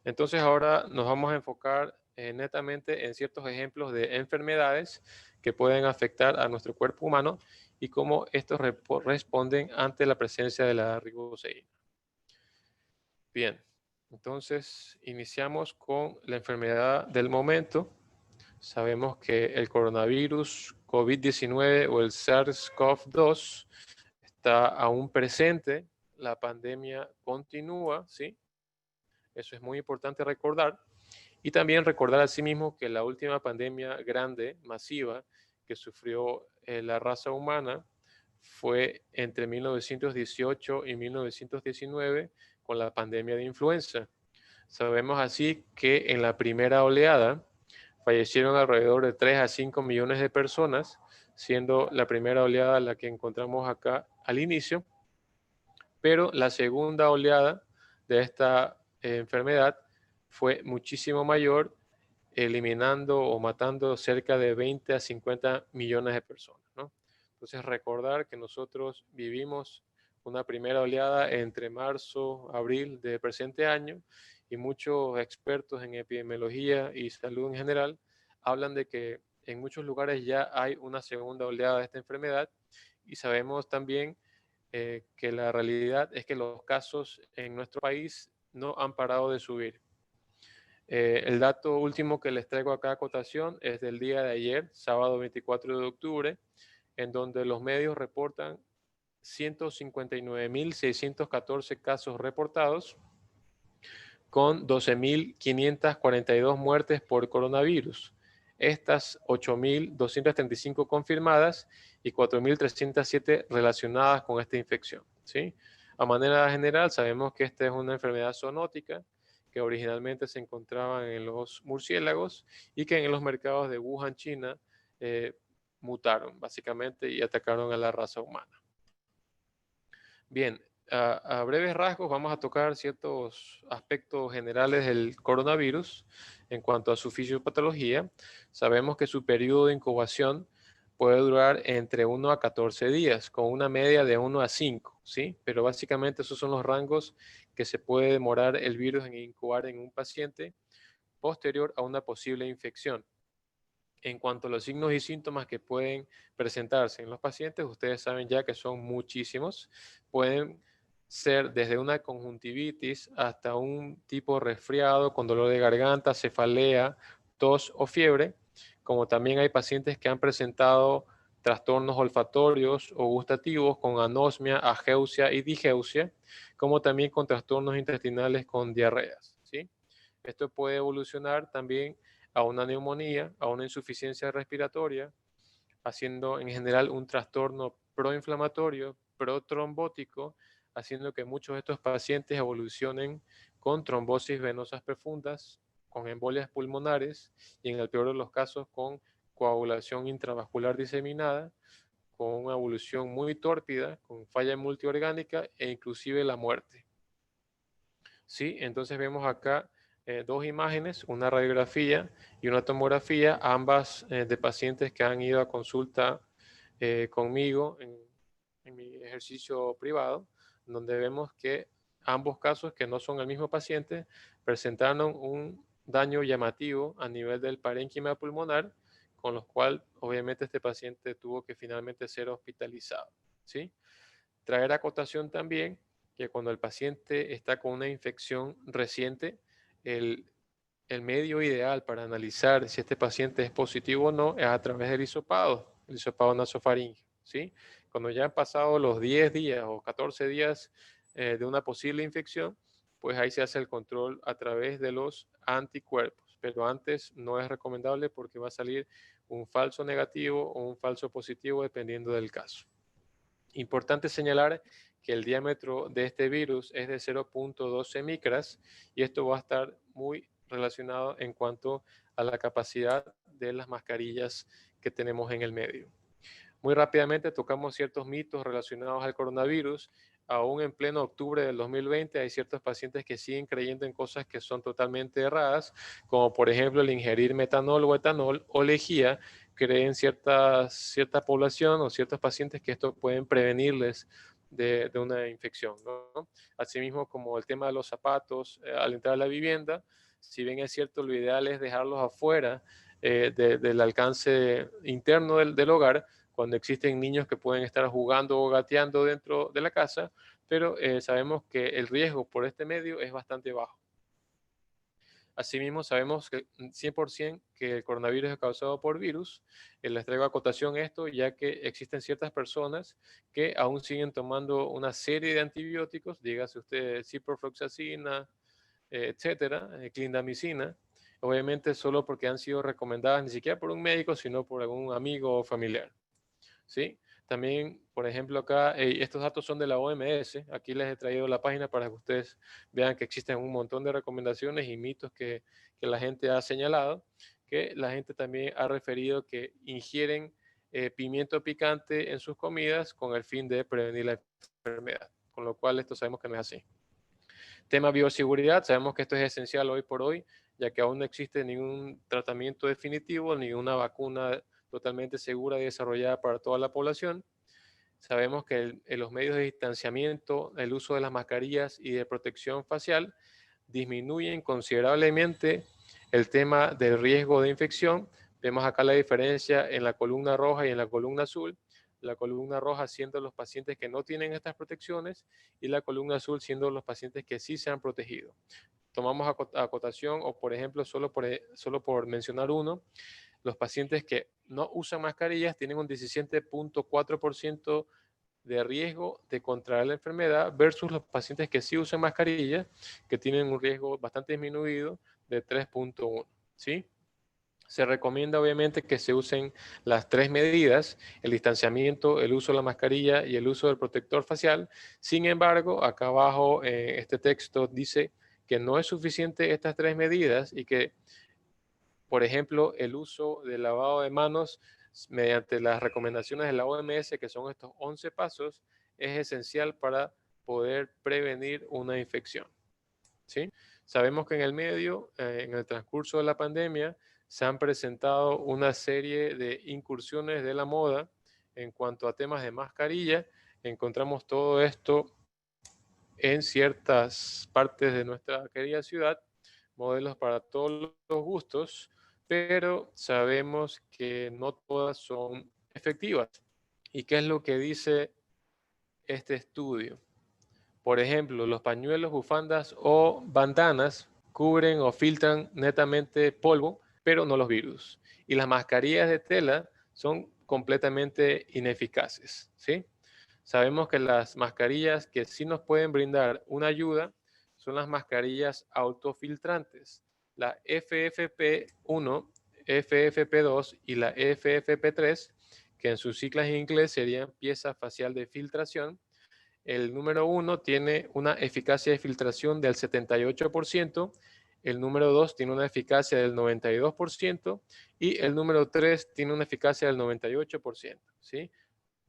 Entonces ahora nos vamos a enfocar netamente en ciertos ejemplos de enfermedades que pueden afectar a nuestro cuerpo humano y cómo estos responden ante la presencia de la riboceína. Bien, entonces iniciamos con la enfermedad del momento. Sabemos que el coronavirus COVID-19 o el SARS-CoV-2 está aún presente, la pandemia continúa, ¿sí? Eso es muy importante recordar. Y también recordar asimismo que la última pandemia grande, masiva, que sufrió la raza humana fue entre 1918 y 1919 con la pandemia de influenza. Sabemos así que en la primera oleada fallecieron alrededor de 3 a 5 millones de personas, siendo la primera oleada la que encontramos acá al inicio, pero la segunda oleada de esta enfermedad fue muchísimo mayor, eliminando o matando cerca de 20 a 50 millones de personas, ¿no? Entonces recordar que nosotros vivimos una primera oleada entre marzo, abril del presente año y muchos expertos en epidemiología y salud en general hablan de que en muchos lugares ya hay una segunda oleada de esta enfermedad y sabemos también que la realidad es que los casos en nuestro país no han parado de subir. El dato último que les traigo acá a cotación es del día de ayer, sábado 24 de octubre, en donde los medios reportan 159.614 casos reportados con 12.542 muertes por coronavirus. Estas 8.235 confirmadas y 4.307 relacionadas con esta infección, ¿sí? A manera general, sabemos que esta es una enfermedad zoonótica que originalmente se encontraba en los murciélagos y que en los mercados de Wuhan, China, mutaron básicamente y atacaron a la raza humana. Bien, a breves rasgos vamos a tocar ciertos aspectos generales del coronavirus en cuanto a su fisiopatología. Sabemos que su periodo de incubación puede durar entre 1 a 14 días, con una media de 1 a 5, ¿sí? Pero básicamente esos son los rangos que se puede demorar el virus en incubar en un paciente posterior a una posible infección. En cuanto a los signos y síntomas que pueden presentarse en los pacientes, ustedes saben ya que son muchísimos. Pueden ser desde una conjuntivitis hasta un tipo resfriado con dolor de garganta, cefalea, tos o fiebre, como también hay pacientes que han presentado trastornos olfatorios o gustativos con anosmia, ageusia y digeusia, como también con trastornos intestinales con diarreas, ¿sí? Esto puede evolucionar también a una neumonía, a una insuficiencia respiratoria, haciendo en general un trastorno proinflamatorio, protrombótico, haciendo que muchos de estos pacientes evolucionen con trombosis venosas profundas, con embolias pulmonares y en el peor de los casos con coagulación intravascular diseminada, con una evolución muy tórpida, con falla multiorgánica e inclusive la muerte. ¿Sí? Entonces vemos acá dos imágenes, una radiografía y una tomografía, ambas de pacientes que han ido a consulta conmigo en mi ejercicio privado, donde vemos que ambos casos, que no son el mismo paciente, presentaron un daño llamativo a nivel del parénquima pulmonar, con lo cual obviamente este paciente tuvo que finalmente ser hospitalizado, ¿sí? Traer acotación también que cuando el paciente está con una infección reciente, el, el medio ideal para analizar si este paciente es positivo o no es a través del hisopado nasofaríngeo, ¿sí? Cuando ya han pasado los 10 días o 14 días de una posible infección, pues ahí se hace el control a través de los anticuerpos, pero antes no es recomendable porque va a salir un falso negativo o un falso positivo dependiendo del caso. Importante señalar que el diámetro de este virus es de 0.12 micras y esto va a estar muy relacionado en cuanto a la capacidad de las mascarillas que tenemos en el medio. Muy rápidamente tocamos ciertos mitos relacionados al coronavirus. Aún en pleno octubre del 2020 hay ciertos pacientes que siguen creyendo en cosas que son totalmente erradas, como por ejemplo el ingerir metanol o etanol o lejía. Creen cierta población o ciertos pacientes que esto pueden prevenirles de una infección, ¿no? Asimismo, como el tema de los zapatos al entrar a la vivienda, si bien es cierto, lo ideal es dejarlos afuera del alcance interno del hogar, cuando existen niños que pueden estar jugando o gateando dentro de la casa, pero sabemos que el riesgo por este medio es bastante bajo. Asimismo, sabemos que 100% que el coronavirus es causado por virus. Les traigo a acotación esto, ya que existen ciertas personas que aún siguen tomando una serie de antibióticos, dígase usted ciprofloxacina, etcétera, clindamicina, obviamente solo porque han sido recomendadas ni siquiera por un médico, sino por algún amigo o familiar. ¿Sí? También, por ejemplo, acá, estos datos son de la OMS. Aquí les he traído la página para que ustedes vean que existen un montón de recomendaciones y mitos que la gente ha señalado, que la gente también ha referido que ingieren pimiento picante en sus comidas con el fin de prevenir la enfermedad, con lo cual esto sabemos que no es así. Tema bioseguridad, sabemos que esto es esencial hoy por hoy, ya que aún no existe ningún tratamiento definitivo ni una vacuna totalmente segura y desarrollada para toda la población. Sabemos que en los medios de distanciamiento, el uso de las mascarillas y de protección facial disminuyen considerablemente el tema del riesgo de infección. Vemos acá la diferencia en la columna roja y en la columna azul. La columna roja siendo los pacientes que no tienen estas protecciones y la columna azul siendo los pacientes que sí se han protegido. Tomamos acotación o, por ejemplo, solo por mencionar uno, los pacientes que no usan mascarillas tienen un 17.4% de riesgo de contraer la enfermedad versus los pacientes que sí usan mascarillas, que tienen un riesgo bastante disminuido de 3.1, ¿sí? Se recomienda obviamente que se usen las tres medidas, el distanciamiento, el uso de la mascarilla y el uso del protector facial. Sin embargo, acá abajo este texto dice que no es suficiente estas tres medidas y que, por ejemplo, el uso del lavado de manos mediante las recomendaciones de la OMS, que son estos 11 pasos, es esencial para poder prevenir una infección, ¿sí? Sabemos que en el medio, en el transcurso de la pandemia, se han presentado una serie de incursiones de la moda en cuanto a temas de mascarilla. Encontramos todo esto en ciertas partes de nuestra querida ciudad, modelos para todos los gustos, pero sabemos que no todas son efectivas. ¿Y qué es lo que dice este estudio? Por ejemplo, los pañuelos, bufandas o bandanas cubren o filtran netamente polvo, pero no los virus. Y las mascarillas de tela son completamente ineficaces, ¿sí? Sabemos que las mascarillas que sí nos pueden brindar una ayuda son las mascarillas autofiltrantes, la FFP1, FFP2 y la FFP3, que en sus siglas en inglés serían pieza facial de filtración. El número 1 tiene una eficacia de filtración del 78%, el número 2 tiene una eficacia del 92% y el número 3 tiene una eficacia del 98%, ¿sí?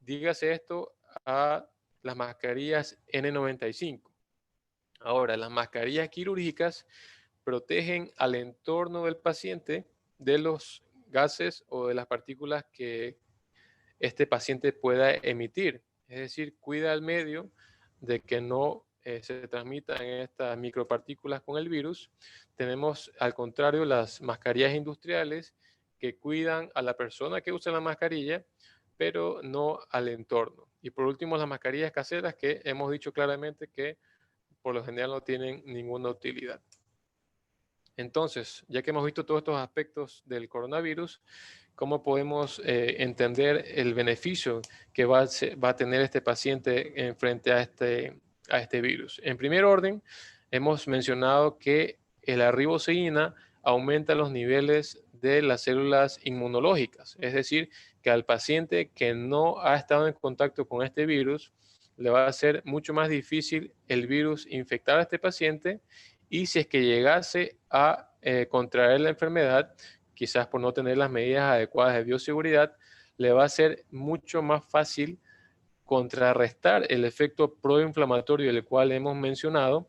Dígase esto a las mascarillas N95. Ahora, las mascarillas quirúrgicas protegen al entorno del paciente de los gases o de las partículas que este paciente pueda emitir. Es decir, cuida al medio de que no se transmitan estas micropartículas con el virus. Tenemos, al contrario, las mascarillas industriales que cuidan a la persona que usa la mascarilla, pero no al entorno. Y por último, las mascarillas caseras que hemos dicho claramente que por lo general no tienen ninguna utilidad. Entonces, ya que hemos visto todos estos aspectos del coronavirus, ¿cómo podemos entender el beneficio que va a tener este paciente en frente a este virus? En primer orden, hemos mencionado que la riboceína aumenta los niveles de las células inmunológicas, es decir, que al paciente que no ha estado en contacto con este virus, le va a ser mucho más difícil el virus infectar a este paciente y si es que llegase a contraer la enfermedad, quizás por no tener las medidas adecuadas de bioseguridad, le va a ser mucho más fácil contrarrestar el efecto proinflamatorio del cual hemos mencionado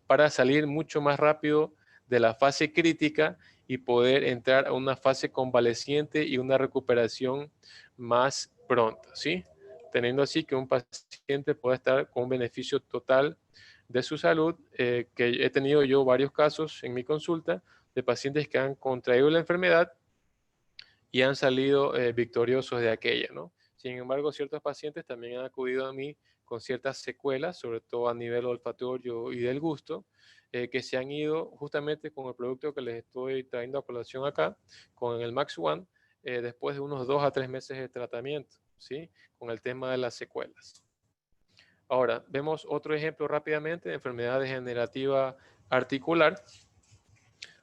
para salir mucho más rápido de la fase crítica y poder entrar a una fase convaleciente y una recuperación más pronta, ¿sí? Teniendo así que un paciente pueda estar con un beneficio total de su salud, que he tenido yo varios casos en mi consulta de pacientes que han contraído la enfermedad y han salido victoriosos de aquella, ¿no? Sin embargo, ciertos pacientes también han acudido a mí con ciertas secuelas, sobre todo a nivel olfatorio y del gusto, que se han ido justamente con el producto que les estoy trayendo a colación acá, con el Max One, después de unos 2 a 3 meses de tratamiento, ¿sí? Con el tema de las secuelas. Ahora, vemos otro ejemplo rápidamente de enfermedad degenerativa articular.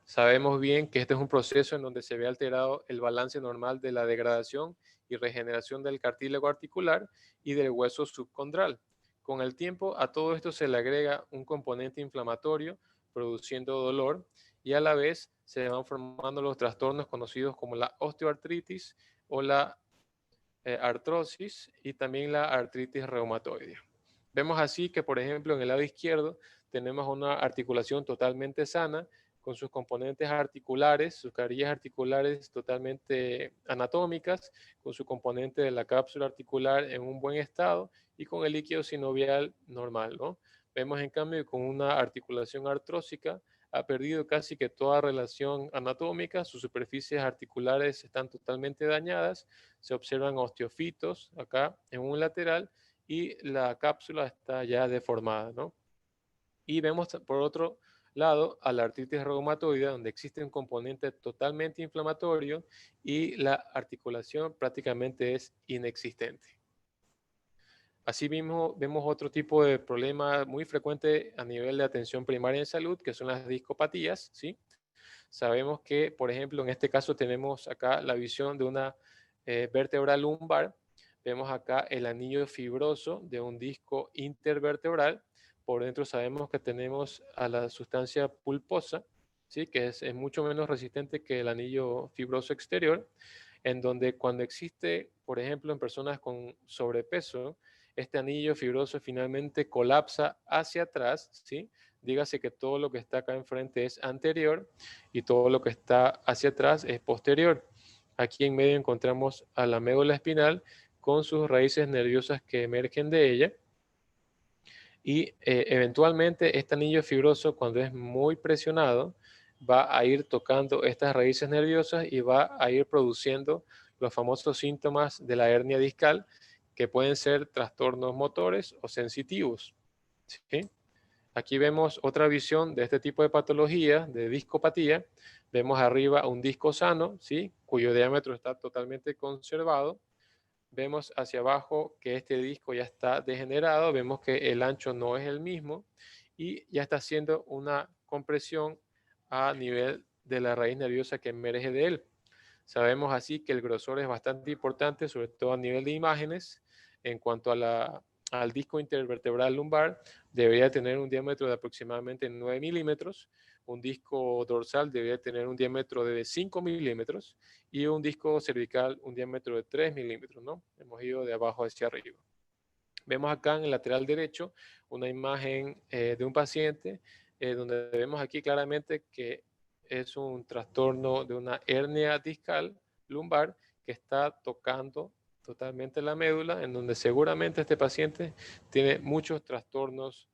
Sabemos bien que este es un proceso en donde se ve alterado el balance normal de la degradación y regeneración del cartílago articular y del hueso subcondral. Con el tiempo, a todo esto se le agrega un componente inflamatorio, produciendo dolor, y a la vez se van formando los trastornos conocidos como la osteoartritis o la artrosis y también la artritis reumatoide. Vemos así que, por ejemplo, en el lado izquierdo tenemos una articulación totalmente sana, con sus componentes articulares, sus carillas articulares totalmente anatómicas, con su componente de la cápsula articular en un buen estado y con el líquido sinovial normal, ¿no? Vemos en cambio que con una articulación artrósica ha perdido casi que toda relación anatómica, sus superficies articulares están totalmente dañadas, se observan osteofitos acá en un lateral y la cápsula está ya deformada, ¿no? Y vemos por otro lado a la artritis reumatoide, donde existe un componente totalmente inflamatorio y la articulación prácticamente es inexistente. Asimismo, vemos otro tipo de problema muy frecuente a nivel de atención primaria en salud, que son las discopatías, ¿sí? Sabemos que, por ejemplo, en este caso tenemos acá la visión de una vértebra lumbar. Vemos acá el anillo fibroso de un disco intervertebral. Por dentro sabemos que tenemos a la sustancia pulposa, ¿sí? Que es mucho menos resistente que el anillo fibroso exterior, en donde cuando existe, por ejemplo, en personas con sobrepeso, este anillo fibroso finalmente colapsa hacia atrás, ¿sí? Dígase que todo lo que está acá enfrente es anterior y todo lo que está hacia atrás es posterior. Aquí en medio encontramos a la médula espinal con sus raíces nerviosas que emergen de ella y eventualmente este anillo fibroso, cuando es muy presionado, va a ir tocando estas raíces nerviosas y va a ir produciendo los famosos síntomas de la hernia discal, que pueden ser trastornos motores o sensitivos, ¿sí? Aquí vemos otra visión de este tipo de patología, de discopatía. Vemos arriba un disco sano, ¿sí? Cuyo diámetro está totalmente conservado. Vemos hacia abajo que este disco ya está degenerado, vemos que el ancho no es el mismo y ya está haciendo una compresión a nivel de la raíz nerviosa que emerge de él. Sabemos así que el grosor es bastante importante, sobre todo a nivel de imágenes. En cuanto a al disco intervertebral lumbar, debería tener un diámetro de aproximadamente 9 milímetros, un disco dorsal debería tener un diámetro de 5 milímetros y un disco cervical un diámetro de 3 milímetros, ¿no? Hemos ido de abajo hacia arriba. Vemos acá en el lateral derecho una imagen de un paciente donde vemos aquí claramente que es un trastorno de una hernia discal lumbar que está tocando totalmente la médula, en donde seguramente este paciente tiene muchos trastornos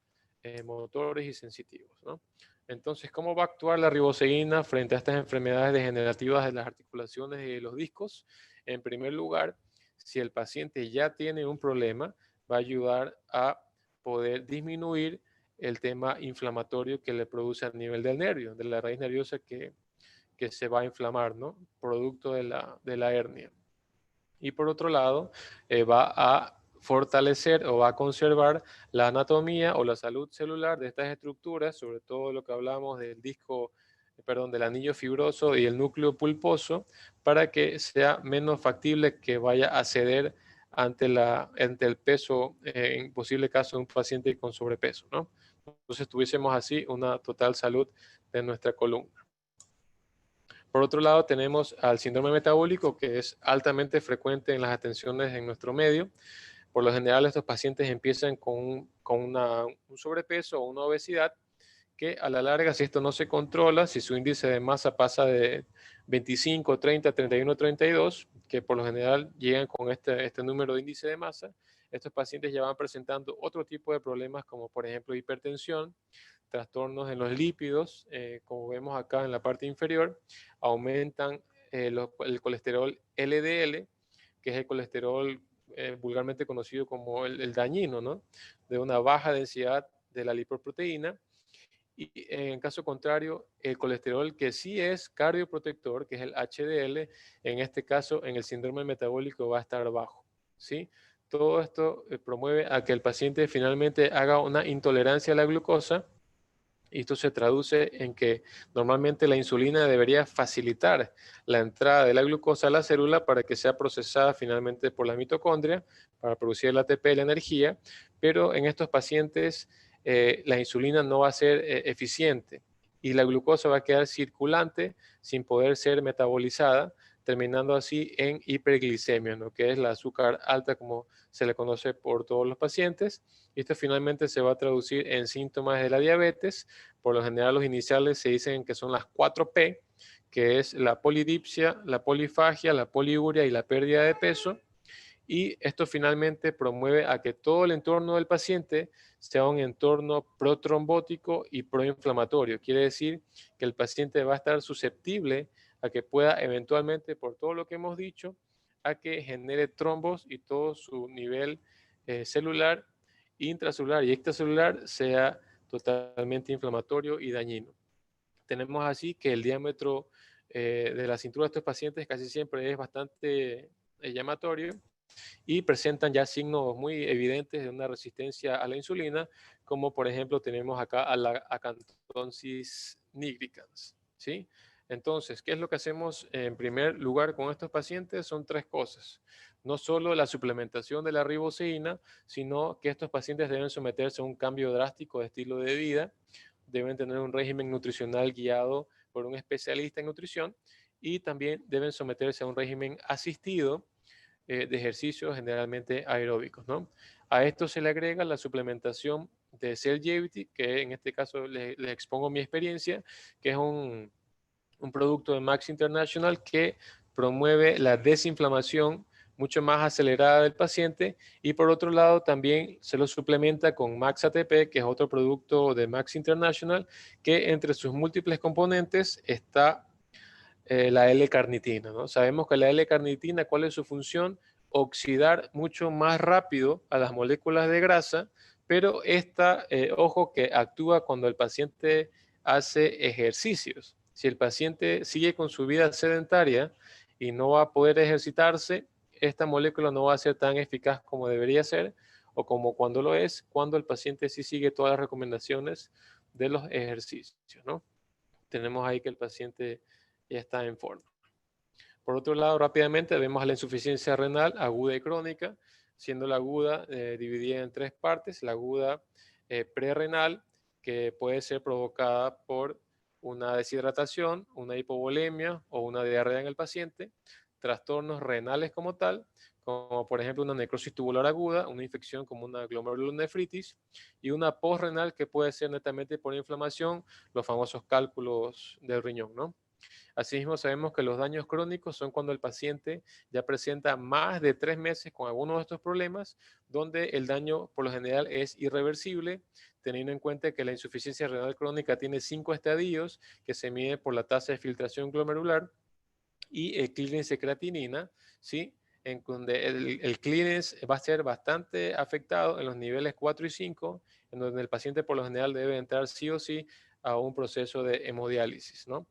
motores y sensitivos, ¿no? Entonces, ¿cómo va a actuar la riboceína frente a estas enfermedades degenerativas de las articulaciones y de los discos? En primer lugar, si el paciente ya tiene un problema, va a ayudar a poder disminuir el tema inflamatorio que le produce a nivel del nervio, de la raíz nerviosa que se va a inflamar, ¿no? Producto de la hernia. Y por otro lado, va a fortalecer o va a conservar la anatomía o la salud celular de estas estructuras, sobre todo lo que hablamos del disco, perdón, del anillo fibroso y el núcleo pulposo, para que sea menos factible que vaya a ceder ante el peso, en posible caso de un paciente con sobrepeso, ¿no? Entonces tuviésemos así una total salud de nuestra columna. Por otro lado, tenemos al síndrome metabólico, que es altamente frecuente en las atenciones en nuestro medio. Por lo general, estos pacientes empiezan con un sobrepeso o una obesidad que a la larga, si esto no se controla, si su índice de masa pasa de 25, 30, 31, 32, que por lo general llegan con este número de índice de masa, estos pacientes ya van presentando otro tipo de problemas como por ejemplo hipertensión, trastornos en los lípidos, como vemos acá en la parte inferior, aumentan el colesterol LDL, que es el colesterol vulgarmente conocido como el dañino, ¿no? De una baja densidad de la lipoproteína. Y en caso contrario, el colesterol que sí es cardioprotector, que es el HDL, en este caso en el síndrome metabólico va a estar bajo, ¿sí? Todo esto promueve a que el paciente finalmente haga una intolerancia a la glucosa y esto se traduce en que normalmente la insulina debería facilitar la entrada de la glucosa a la célula para que sea procesada finalmente por la mitocondria para producir el ATP, la energía, pero en estos pacientes la insulina no va a ser eficiente y la glucosa va a quedar circulante sin poder ser metabolizada, terminando así en hiperglicemia, ¿no? Que es la azúcar alta como se le conoce por todos los pacientes. Y esto finalmente se va a traducir en síntomas de la diabetes. Por lo general los iniciales se dicen que son las 4P, que es la polidipsia, la polifagia, la poliuria y la pérdida de peso. y esto finalmente promueve a que todo el entorno del paciente sea un entorno protrombótico y proinflamatorio. Quiere decir que el paciente va a estar susceptible a que pueda eventualmente, por todo lo que hemos dicho, a que genere trombos y todo su nivel celular, intracelular y extracelular sea totalmente inflamatorio y dañino. Tenemos así que el diámetro de la cintura de estos pacientes casi siempre es bastante llamatorio y presentan ya signos muy evidentes de una resistencia a la insulina, como por ejemplo tenemos acá a la acanthonsis nigricans, ¿sí? Entonces, ¿qué es lo que hacemos en primer lugar con estos pacientes? Son tres cosas. No solo la suplementación de la riboceína, sino que estos pacientes deben someterse a un cambio drástico de estilo de vida, deben tener un régimen nutricional guiado por un especialista en nutrición y también deben someterse a un régimen asistido de ejercicios generalmente aeróbicos, ¿no? A esto se le agrega la suplementación de Cellgevity, que en este caso les expongo mi experiencia, que es un producto de Max International que promueve la desinflamación mucho más acelerada del paciente y por otro lado también se lo suplementa con Max ATP, que es otro producto de Max International, que entre sus múltiples componentes está la L-carnitina, ¿no? Sabemos que la L-carnitina, ¿cuál es su función? Oxidar mucho más rápido a las moléculas de grasa, pero esta, ojo, que actúa cuando el paciente hace ejercicios. Si el paciente sigue con su vida sedentaria y no va a poder ejercitarse, esta molécula no va a ser tan eficaz como debería ser o como cuando lo es, cuando el paciente sí sigue todas las recomendaciones de los ejercicios, ¿no? Tenemos ahí que el paciente ya está en forma. Por otro lado, rápidamente vemos a la insuficiencia renal aguda y crónica, siendo la aguda dividida en tres partes. La aguda prerrenal, que puede ser provocada por una deshidratación, una hipovolemia o una diarrea en el paciente, trastornos renales como tal, como por ejemplo una necrosis tubular aguda, una infección como una glomerulonefritis y una postrenal que puede ser netamente por inflamación, los famosos cálculos del riñón, ¿no? Asimismo, sabemos que los daños crónicos son cuando el paciente ya presenta más de 3 meses con alguno de estos problemas, donde el daño por lo general es irreversible, teniendo en cuenta que la insuficiencia renal crónica tiene 5 estadios que se miden por la tasa de filtración glomerular y el clearance de creatinina, ¿sí? En donde el clearance va a ser bastante afectado en los niveles 4 y 5, en donde el paciente por lo general debe entrar sí o sí a un proceso de hemodiálisis, ¿no?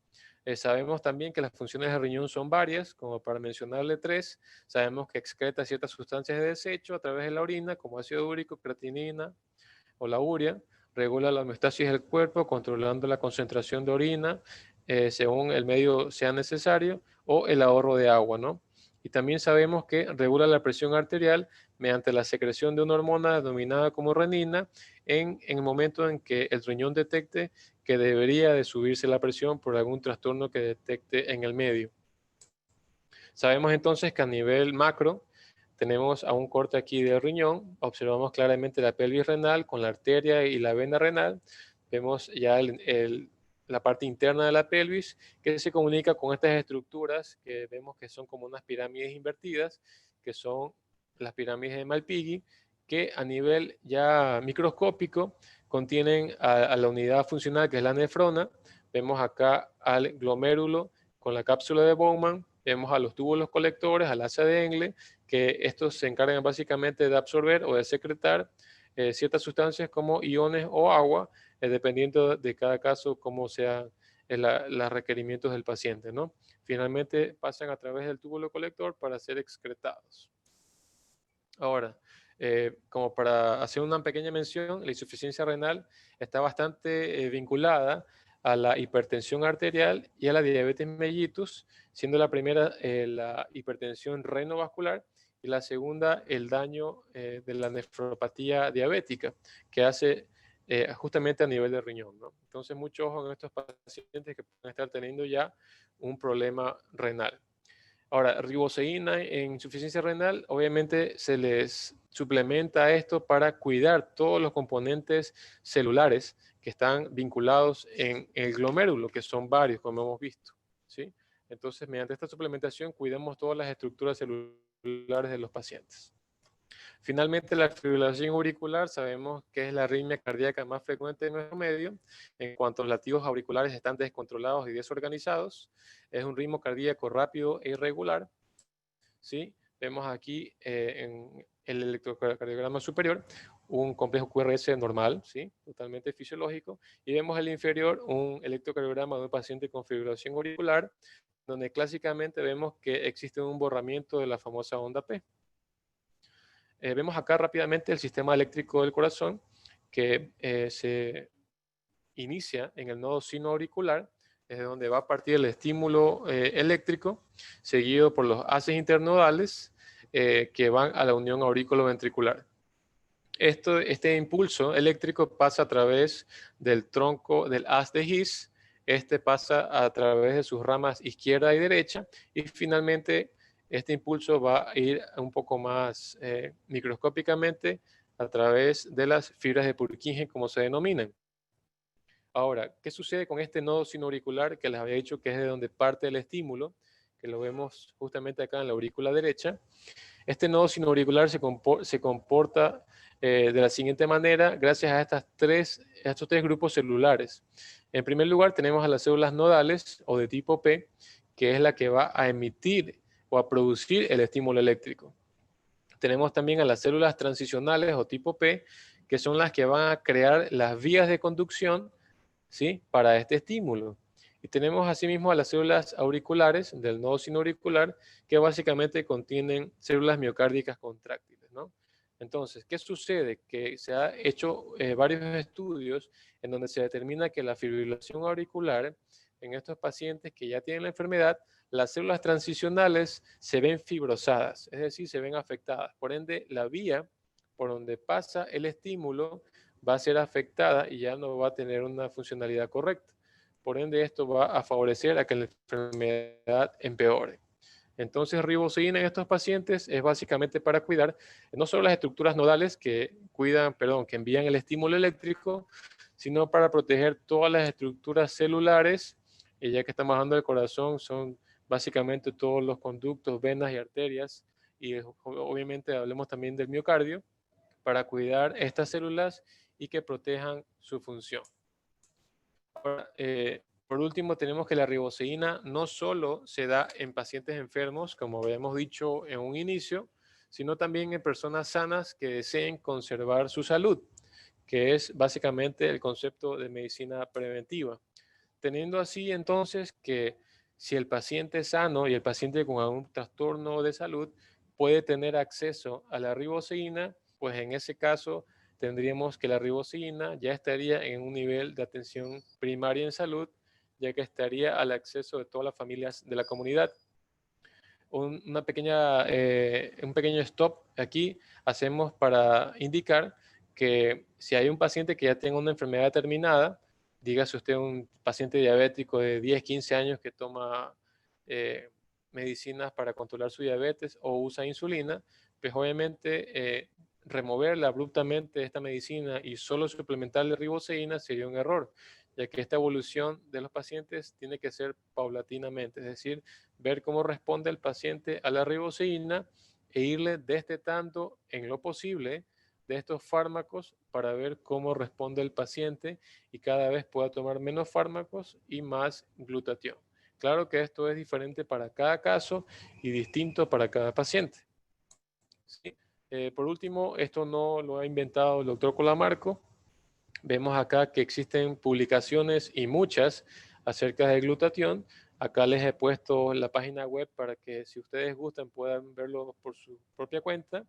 Sabemos también que las funciones del riñón son varias, como para mencionarle tres. Sabemos que excreta ciertas sustancias de desecho a través de la orina, como ácido úrico, creatinina o la urea. Regula la homeostasis del cuerpo, controlando la concentración de orina según el medio sea necesario, o el ahorro de agua, ¿no? Y también sabemos que regula la presión arterial mediante la secreción de una hormona denominada como renina en el momento en que el riñón detecte que debería de subirse la presión por algún trastorno que detecte en el medio. Sabemos entonces que a nivel macro tenemos a un corte aquí del riñón, observamos claramente la pelvis renal con la arteria y la vena renal, vemos ya la parte interna de la pelvis que se comunica con estas estructuras que vemos que son como unas pirámides invertidas, que son las pirámides de Malpighi, que a nivel ya microscópico contienen a la unidad funcional que es la nefrona. Vemos acá al glomérulo con la cápsula de Bowman, vemos a los túbulos colectores, al asa de Engle, que estos se encargan básicamente de absorber o de secretar ciertas sustancias como iones o agua, dependiendo de cada caso cómo sean los requerimientos del paciente, ¿no? Finalmente pasan a través del túbulo colector para ser excretados. Ahora, como para hacer una pequeña mención, la insuficiencia renal está bastante vinculada a la hipertensión arterial y a la diabetes mellitus, siendo la primera la hipertensión renovascular y la segunda el daño de la nefropatía diabética, que hace justamente a nivel de riñón, ¿no? Entonces, mucho ojo en estos pacientes que pueden estar teniendo ya un problema renal. Ahora, riboceína en insuficiencia renal, obviamente se les suplementa esto para cuidar todos los componentes celulares que están vinculados en el glomérulo, que son varios, como hemos visto, ¿sí? Entonces, mediante esta suplementación, cuidamos todas las estructuras celulares auriculares de los pacientes. Finalmente, la fibrilación auricular sabemos que es la arritmia cardíaca más frecuente en nuestro medio. En cuanto los latidos auriculares están descontrolados y desorganizados, es un ritmo cardíaco rápido e irregular, ¿sí? Vemos aquí en el electrocardiograma superior un complejo QRS normal, ¿sí? Totalmente fisiológico, y vemos en el inferior un electrocardiograma de un paciente con fibrilación auricular, donde clásicamente vemos que existe un borramiento de la famosa onda P. Vemos acá rápidamente el sistema eléctrico del corazón que se inicia en el nodo sinoauricular, desde donde va a partir el estímulo eléctrico, seguido por los haces internodales que van a la unión aurículo-ventricular. Este impulso eléctrico pasa a través del tronco del haz de His, este pasa a través de sus ramas izquierda y derecha, y finalmente este impulso va a ir un poco más microscópicamente a través de las fibras de Purkinje, como se denominan. Ahora, ¿qué sucede con este nodo sinoauricular que les había dicho que es de donde parte el estímulo, que lo vemos justamente acá en la aurícula derecha? Este nodo sinoauricular se comporta de la siguiente manera gracias a estos tres grupos celulares. En primer lugar, tenemos a las células nodales o de tipo P, que es la que va a emitir o a producir el estímulo eléctrico. Tenemos también a las células transicionales o tipo P, que son las que van a crear las vías de conducción, ¿sí?, para este estímulo. Y tenemos asimismo a las células auriculares del nodo sinoauricular, que básicamente contienen células miocárdicas contráctiles, ¿no? Entonces, ¿qué sucede? Que se ha hecho varios estudios en donde se determina que la fibrilación auricular en estos pacientes que ya tienen la enfermedad, las células transicionales se ven fibrosadas, es decir, se ven afectadas. Por ende, la vía por donde pasa el estímulo va a ser afectada y ya no va a tener una funcionalidad correcta. Por ende, esto va a favorecer a que la enfermedad empeore. Entonces, riboceína en estos pacientes es básicamente para cuidar no solo las estructuras nodales que envían el estímulo eléctrico, sino para proteger todas las estructuras celulares, y ya que estamos hablando del corazón, son básicamente todos los conductos, venas y arterias, y obviamente hablemos también del miocardio, para cuidar estas células y que protejan su función. Ahora, por último, tenemos que la riboceína no solo se da en pacientes enfermos, como habíamos dicho en un inicio, sino también en personas sanas que deseen conservar su salud, que es básicamente el concepto de medicina preventiva. Teniendo así entonces que si el paciente es sano y el paciente con algún trastorno de salud puede tener acceso a la riboceína, pues en ese caso tendríamos que la riboceína ya estaría en un nivel de atención primaria en salud, ya que estaría al acceso de todas las familias de la comunidad. Un pequeño stop aquí hacemos para indicar que si hay un paciente que ya tenga una enfermedad determinada, dígase usted un paciente diabético de 10, 15 años que toma medicinas para controlar su diabetes o usa insulina, pues obviamente removerle abruptamente esta medicina y solo suplementarle riboceína sería un error, ya que esta evolución de los pacientes tiene que ser paulatinamente, es decir, ver cómo responde el paciente a la riboceína e irle destetando en lo posible de estos fármacos para ver cómo responde el paciente y cada vez pueda tomar menos fármacos y más glutatión. Claro que esto es diferente para cada caso y distinto para cada paciente. ¿Sí? Por último, esto no lo ha inventado el doctor Colamarco. Vemos acá que existen publicaciones y muchas acerca del glutatión. Acá les he puesto la página web para que si ustedes gustan puedan verlo por su propia cuenta.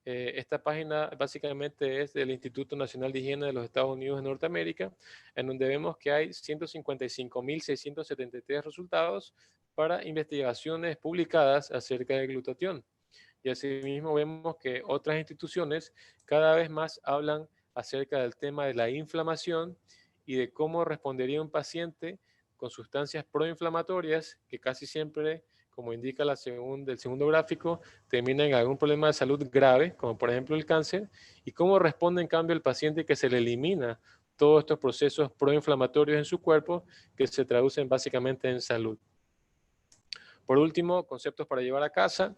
Esta página básicamente es del Instituto Nacional de Higiene de los Estados Unidos de Norteamérica, en donde vemos que hay 155.673 resultados para investigaciones publicadas acerca del glutatión. Y asimismo vemos que otras instituciones cada vez más hablan acerca del tema de la inflamación y de cómo respondería un paciente con sustancias proinflamatorias que casi siempre, como indica el segundo gráfico, terminan en algún problema de salud grave, como por ejemplo el cáncer, y cómo responde en cambio el paciente que se le elimina todos estos procesos proinflamatorios en su cuerpo que se traducen básicamente en salud. Por último, conceptos para llevar a casa.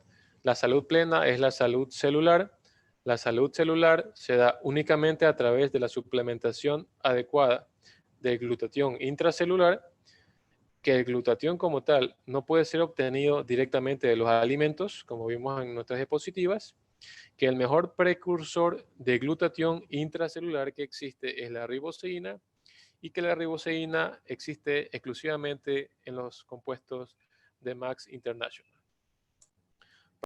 La salud plena es la salud celular. La salud celular se da únicamente a través de la suplementación adecuada del glutatión intracelular, que el glutatión como tal no puede ser obtenido directamente de los alimentos, como vimos en nuestras diapositivas, que el mejor precursor de glutatión intracelular que existe es la riboceína, y que la riboceína existe exclusivamente en los compuestos de Max International.